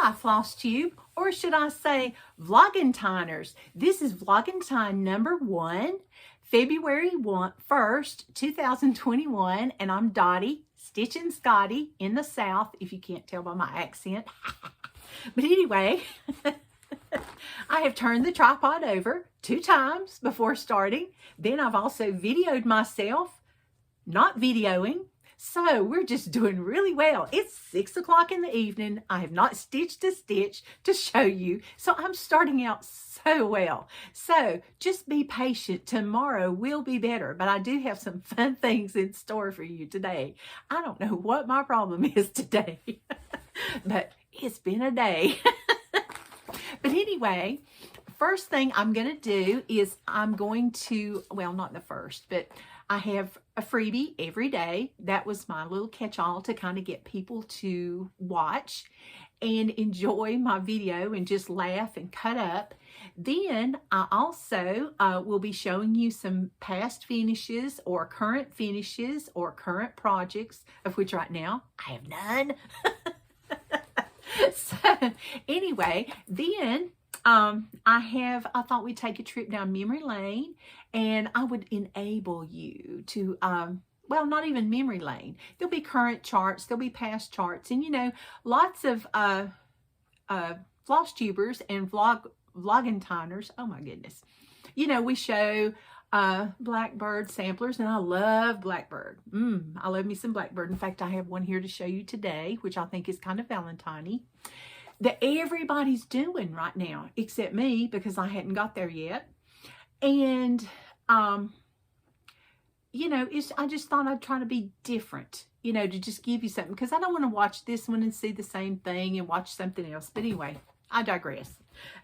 Hi, Flosstube, or should I say Vlogentiners. This is Vlogentine number 1, February 1st, 2021, and I'm Dottie, Stitchin' Scotty in the South, if you can't tell by my accent. But anyway, I have turned the tripod over 2 times before starting. Then I've also videoed myself, not videoing. So we're just doing really well. It's 6 o'clock in the evening. I have not stitched a stitch to show you. So I'm starting out so well. So just be patient. Tomorrow will be better. But I do have some fun things in store for you today. I don't know what my problem is today. But it's been a day. But anyway, first thing I'm going to do is I'm going to, well, not the first, but I have a freebie every day. That was my little catch-all to kind of get people to watch and enjoy my video and just laugh and cut up. Then I also will be showing you some past finishes or current projects, of which right now I have none. So anyway, then I thought we'd take a trip down memory lane, and I would enable you to, well, not even memory lane. There'll be current charts, there'll be past charts, and you know, lots of Flosstubers and Vlogentiners. Oh my goodness. You know, we show Blackbird samplers, and I love Blackbird. I love me some Blackbird. In fact, I have one here to show you today, which I think is kind of Valentine-y, that everybody's doing right now, except me, because I hadn't got there yet. And, you know, I just thought I'd try to be different, you know, to just give you something, because I don't want to watch this one and see the same thing and watch something else. But anyway, I digress.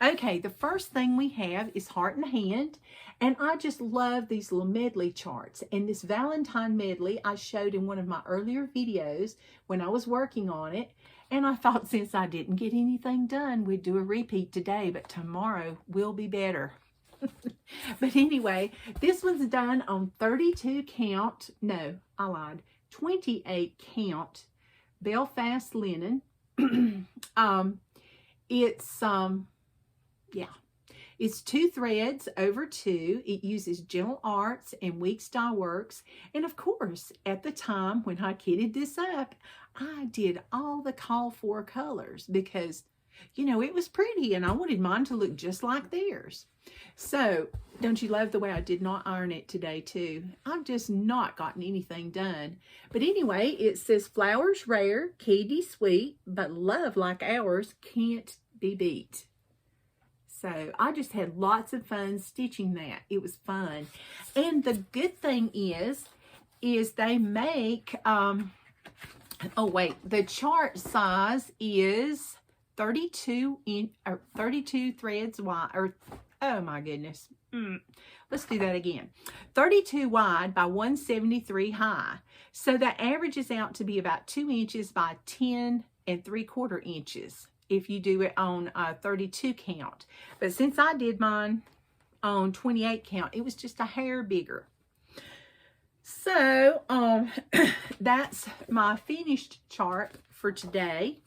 Okay, the first thing we have is Heart and Hand, and I just love these little medley charts. And this Valentine medley I showed in one of my earlier videos when I was working on it, and I thought since I didn't get anything done, we'd do a repeat today, but tomorrow will be better. But anyway, this one's done on 32 count, no, I lied, 28 count Belfast linen. It's 2 threads over 2. It uses Gentle Arts and Weeks Dye Works. And of course, at the time when I kitted this up, I did all the call for colors because, you know, it was pretty and I wanted mine to look just like theirs. So, don't you love the way I did not iron it today too? I've just not gotten anything done. But anyway, it says flowers rare, candy sweet, but love like ours can't be beat. So I just had lots of fun stitching that. It was fun. And the good thing is they make, the chart size is 32 threads wide, or, oh my goodness. Let's do that again. 32 wide by 173 high. So that averages out to be about 2 inches by 10 3/4 inches. If you do it on 32 count. But since I did mine on 28 count, it was just a hair bigger. So, that's my finished chart for today.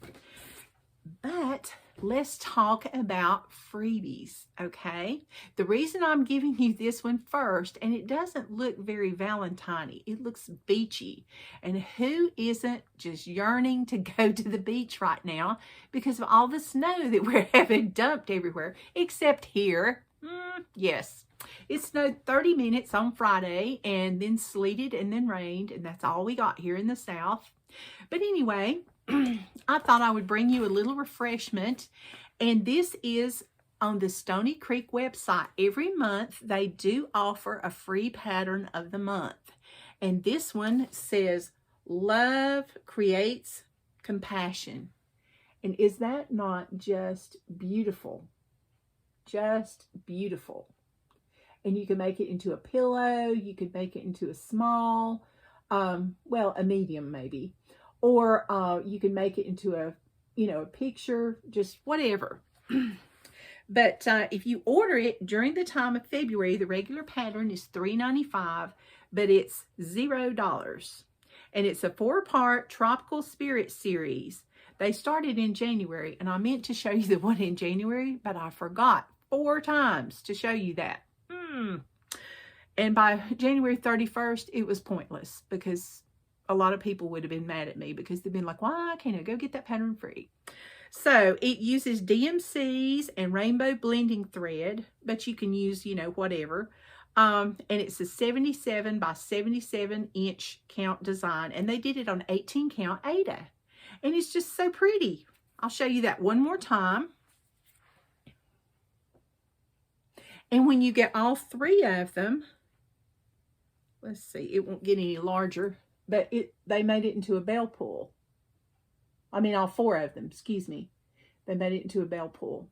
But let's talk about freebies, okay? The reason I'm giving you this one first, and it doesn't look very Valentine-y, it looks beachy. And who isn't just yearning to go to the beach right now because of all the snow that we're having dumped everywhere, except here? Yes. It snowed 30 minutes on Friday and then sleeted and then rained, and that's all we got here in the South. But anyway, I thought I would bring you a little refreshment, and this is on the Stoney Creek website. Every month they do offer a free pattern of the month, and this one says love creates compassion. And is that not just beautiful? Just beautiful. And you can make it into a pillow, you could make it into a small, well, a medium maybe. Or you can make it into a, you know, a picture, just whatever. But if you order it during the time of February, the regular pattern is $3.95, but it's $0. And it's a 4-part Tropical Spirit series. They started in January, and I meant to show you the one in January, but I forgot 4 times to show you that. And by January 31st, it was pointless because a lot of people would have been mad at me because they've been like, why can't I go get that pattern free? So it uses DMCs and rainbow blending thread, but you can use, you know, whatever. And it's a 77 by 77 inch count design, and they did it on 18 count Aida, and it's just so pretty. I'll show you that one more time. And when you get all 3 of them, let's see, it won't get any larger, but they made it into a bell pull. I mean, all 4 of them, excuse me. They made it into a bell pull.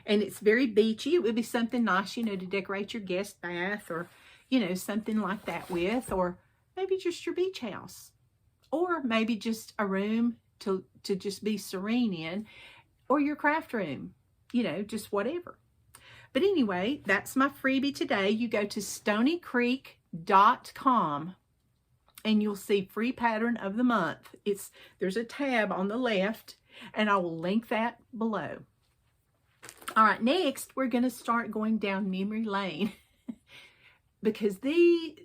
And it's very beachy. It would be something nice, you know, to decorate your guest bath or, you know, something like that with, or maybe just your beach house, or maybe just a room to just be serene in, or your craft room, you know, just whatever. But anyway, that's my freebie today. You go to StoneyCreek.com and you'll see free pattern of the month. There's a tab on the left, and I will link that below. All right, next we're going to start going down memory lane because I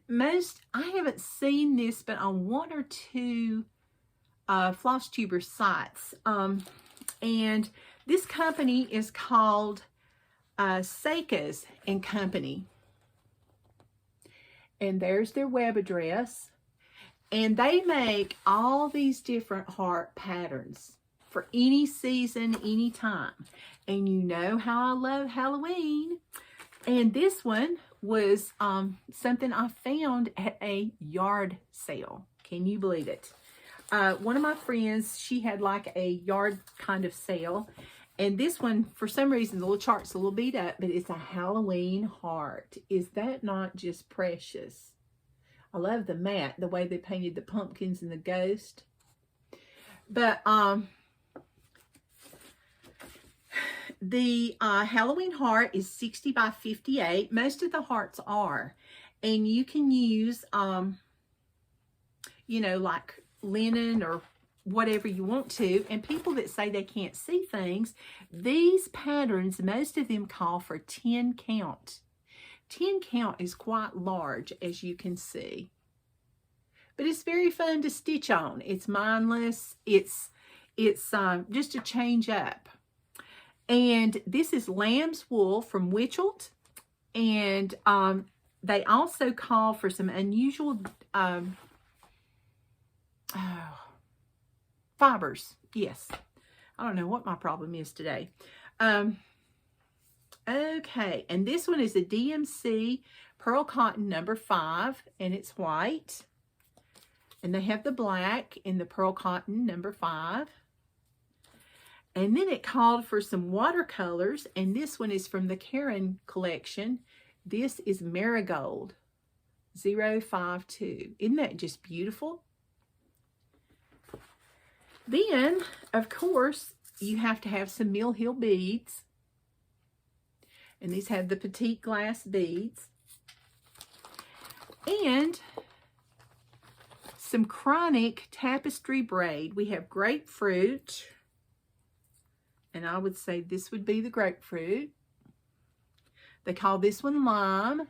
haven't seen this, but on 1 or 2 Flosstuber sites. And this company is called Seika's and Company. And there's their web address. And they make all these different heart patterns for any season, any time. And you know how I love Halloween. And this one was something I found at a yard sale. Can you believe it? One of my friends, she had like a yard kind of sale. And this one, for some reason, the little chart's a little beat up, but it's a Halloween heart. Is that not just precious? I love the mat, the way they painted the pumpkins and the ghost. But the Halloween heart is 60 by 58. Most of the hearts are. And you can use, you know, like linen or whatever you want to. And people that say they can't see things, these patterns, most of them call for 10 count. 10 count is quite large, as you can see. But it's very fun to stitch on. It's mindless. It's just a change up. And this is lamb's wool from Wichelt. And they also call for some unusual fibers. Yes. I don't know what my problem is today. Okay, and this one is a DMC Pearl Cotton number 5, and it's white. And they have the black in the Pearl Cotton number 5. And then it called for some watercolors, and this one is from the Karen collection. This is Marigold 052. Isn't that just beautiful? Then, of course, you have to have some Mill Hill beads. And these have the petite glass beads. And some chronic tapestry braid. We have grapefruit. And I would say this would be the grapefruit. They call this one lime.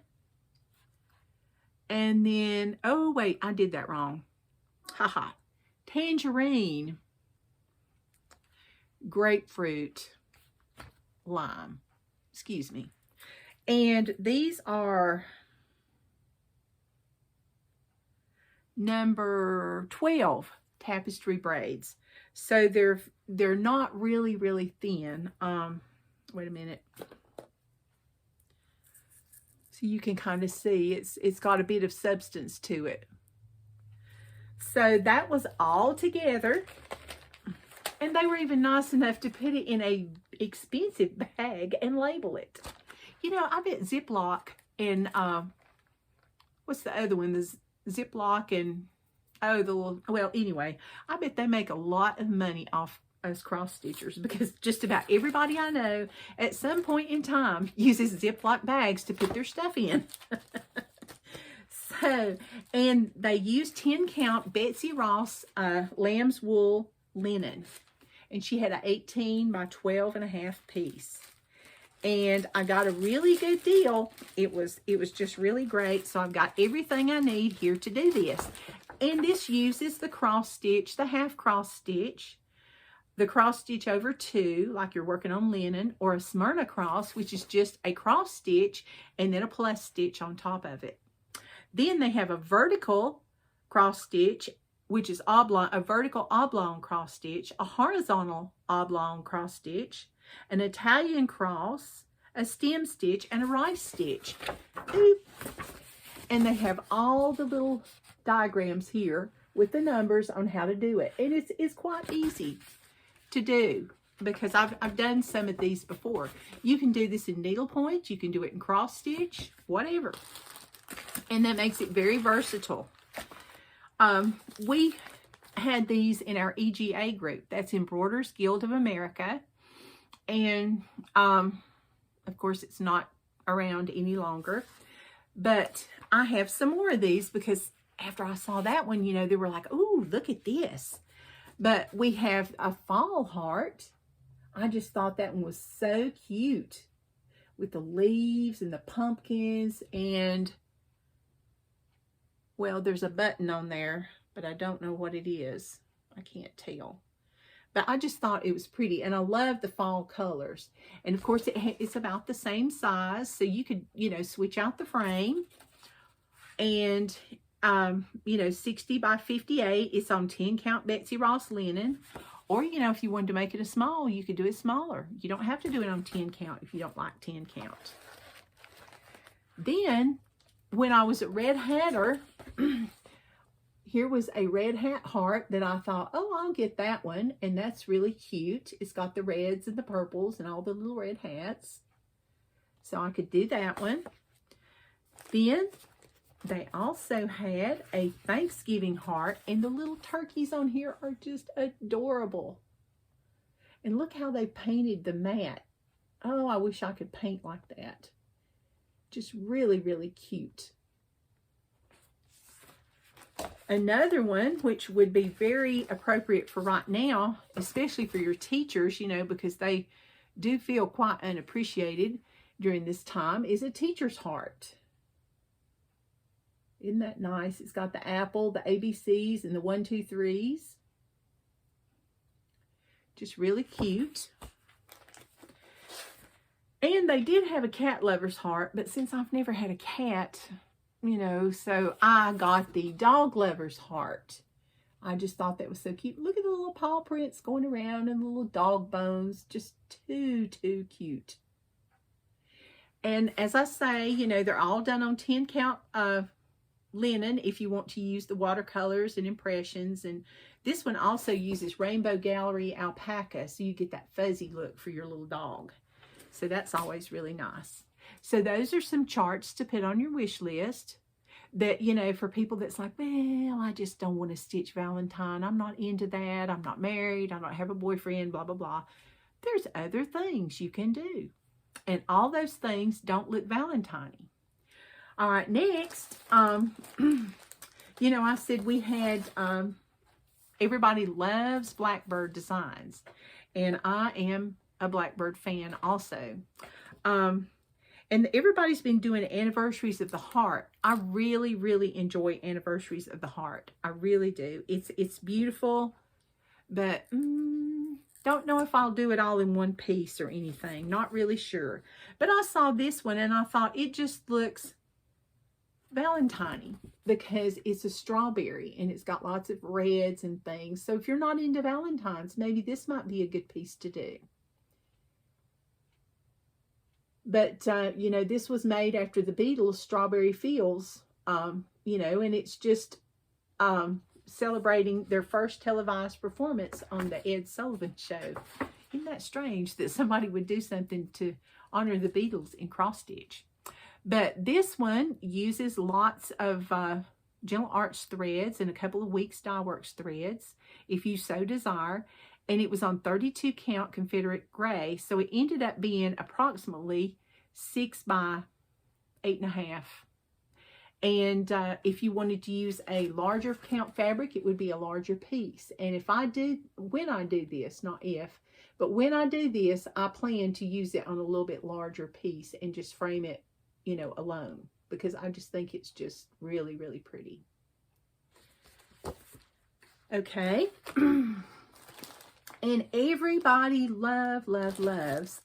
And then, oh wait, I did that wrong. Haha. Tangerine. Grapefruit. Lime. Excuse me. And these are number 12 tapestry braids. So they're not really thin. Wait a minute. So you can kind of see it's got a bit of substance to it. So that was all together. And they were even nice enough to put it in a expensive bag and label it. You know, I bet Ziploc and, what's the other one? The Ziploc and, oh, the little, well, anyway, I bet they make a lot of money off us cross stitchers because just about everybody I know at some point in time uses Ziploc bags to put their stuff in. So, and they use 10 count Betsy Ross lamb's wool linen. And she had an 18 by 12 and a half piece. And I got a really good deal. It was just really great. So I've got everything I need here to do this. And this uses the cross stitch, the half cross stitch, the cross stitch over 2, like you're working on linen, or a Smyrna cross, which is just a cross stitch and then a plus stitch on top of it. Then they have a vertical cross stitch, which is oblong, a vertical oblong cross stitch, a horizontal oblong cross stitch, an Italian cross, a stem stitch, and a rice stitch. Oop. And they have all the little diagrams here with the numbers on how to do it. And it's quite easy to do because I've done some of these before. You can do this in needlepoint, you can do it in cross stitch, whatever. And that makes it very versatile. We had these in our EGA group. That's Embroiderers Guild of America. And, of course, it's not around any longer. But I have some more of these because after I saw that one, you know, they were like, ooh, look at this. But we have a fall heart. I just thought that one was so cute with the leaves and the pumpkins. And, well, there's a button on there, but I don't know what it is. I can't tell. But I just thought it was pretty, and I love the fall colors. And of course, it's about the same size, so you could, you know, switch out the frame. And, you know, 60 by 58, it's on 10 count Betsy Ross linen. Or, you know, if you wanted to make it a small, you could do it smaller. You don't have to do it on 10 count if you don't like 10 count. Then, when I was at Red Hatter, here was a red hat heart that I thought, oh, I'll get that one. And that's really cute. It's got the reds and the purples and all the little red hats. So I could do that one. Then they also had a Thanksgiving heart. And the little turkeys on here are just adorable. And look how they painted the mat. Oh, I wish I could paint like that. Just really, really cute. Another one, which would be very appropriate for right now, especially for your teachers, you know, because they do feel quite unappreciated during this time, is a teacher's heart. Isn't that nice? It's got the apple, the ABCs, and the 1, 2, 3s. Just really cute. And they did have a cat lover's heart, but since I've never had a cat, you know, so I got the dog lover's heart. I just thought that was so cute. Look at the little paw prints going around and the little dog bones. Just too cute. And as I say, you know, they're all done on 10 count linen if you want to use the watercolors and impressions. And this one also uses Rainbow Gallery alpaca, so you get that fuzzy look for your little dog. So that's always really nice. So those are some charts to put on your wish list that, you know, for people that's like, well, I just don't want to stitch Valentine. I'm not into that. I'm not married. I don't have a boyfriend, blah, blah, blah. There's other things you can do. And all those things don't look Valentine-y. All right, next, you know, I said we had, everybody loves Blackbird designs. And I am a Blackbird fan also. And everybody's been doing anniversaries of the heart. I really, really enjoy anniversaries of the heart. I really do. It's beautiful, but don't know if I'll do it all in one piece or anything. Not really sure. But I saw this one and I thought it just looks Valentine-y because it's a strawberry and it's got lots of reds and things. So if you're not into Valentines, maybe this might be a good piece to do. But, you know, this was made after the Beatles' Strawberry Fields, you know, and it's just celebrating their first televised performance on the Ed Sullivan Show. Isn't that strange that somebody would do something to honor the Beatles in cross-stitch? But this one uses lots of Gentle Arch threads and a couple of Weeks Dye Works threads, if you so desire. And it was on 32 count Confederate gray. So it ended up being approximately 6 by 8.5. And if you wanted to use a larger count fabric, it would be a larger piece. And when I do this, not if, but when I do this, I plan to use it on a little bit larger piece and just frame it, you know, alone, because I just think it's just really, really pretty. Okay. And everybody loves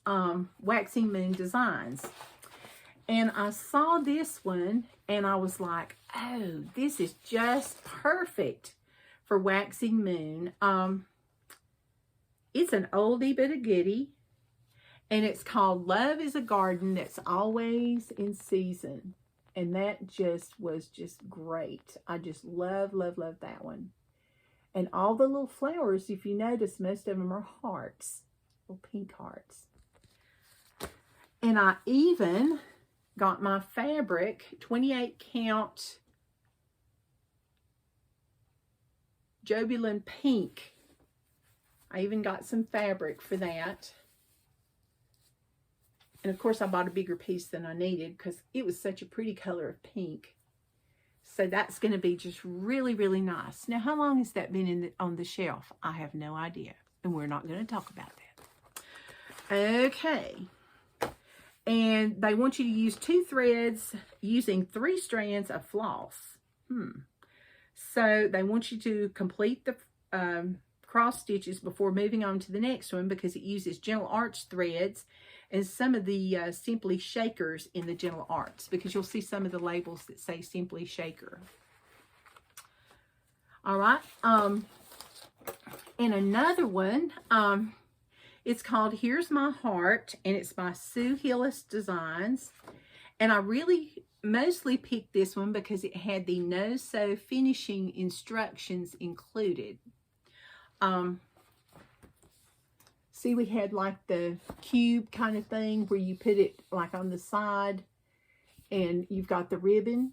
Waxing Moon Designs. And I saw this one and I was like, oh, this is just perfect for Waxing Moon. It's an oldie but a goodie. And it's called Love is a Garden That's Always in Season. And that was just great. I just love that one. And all the little flowers, if you notice, most of them are hearts, little pink hearts. And I even got my fabric, 28 count Jobulin Pink. I even got some fabric for that. And of course I bought a bigger piece than I needed because it was such a pretty color of pink. So that's going to be just really, really nice. Now, how long has that been on the shelf? I have no idea. And we're not going to talk about that. Okay. And they want you to use 2 threads using 3 strands of floss. So they want you to complete the cross stitches before moving on to the next one because it uses gentle arch threads and some of the Simply Shakers in the gentle arts, because you'll see some of the labels that say Simply Shaker. All right. And another one, it's called Here's My Heart, and it's by Sue Hillis Designs. And I really mostly picked this one because it had the no-sew finishing instructions included. See, we had like the cube kind of thing where you put it like on the side and you've got the ribbon.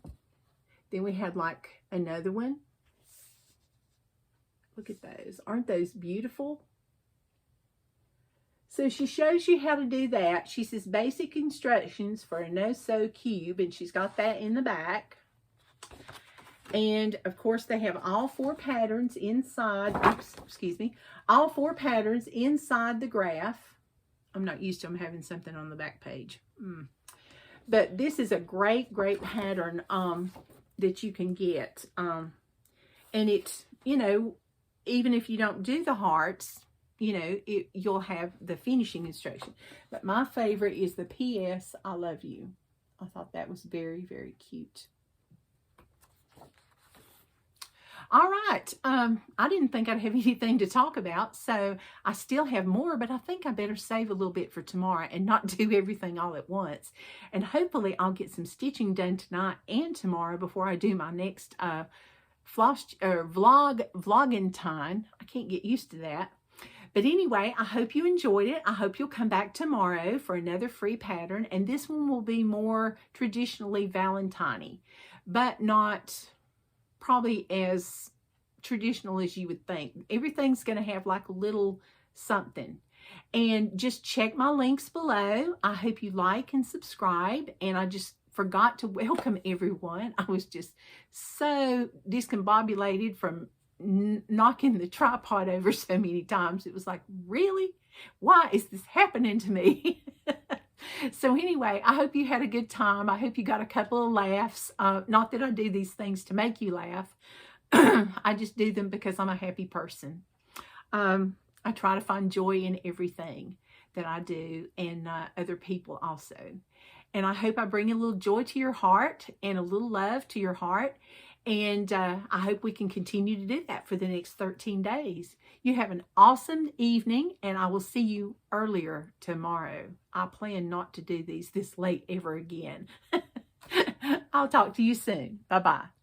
Then we had like another one. Look at those. Aren't those beautiful? So she shows you how to do that. She says basic instructions for a no-sew cube, and she's got that in the back. And of course they have all 4 patterns inside, all 4 patterns inside the graph. I'm not used to them having something on the back page. But this is a great, great pattern that you can get. And it's, you know, even if you don't do the hearts, you know, you'll have the finishing instruction. But my favorite is the P.S. I Love You. I thought that was very, very cute. All right, I didn't think I'd have anything to talk about, so I still have more, but I think I better save a little bit for tomorrow and not do everything all at once. And hopefully I'll get some stitching done tonight and tomorrow before I do my next Vlogentine. I can't get used to that. But anyway, I hope you enjoyed it. I hope you'll come back tomorrow for another free pattern, and this one will be more traditionally Valentine-y, but not probably as traditional as you would think. Everything's going to have like a little something. And just check my links below. I hope you like and subscribe. And I just forgot to welcome everyone. I was just so discombobulated from knocking the tripod over so many times. It was like, really? Why is this happening to me? So anyway, I hope you had a good time. I hope you got a couple of laughs. Not that I do these things to make you laugh. I just do them because I'm a happy person. I try to find joy in everything that I do, and other people also. And I hope I bring a little joy to your heart and a little love to your heart. And I hope we can continue to do that for the next 13 days. You have an awesome evening, and I will see you earlier tomorrow. I plan not to do these this late ever again. I'll talk to you soon. Bye-bye.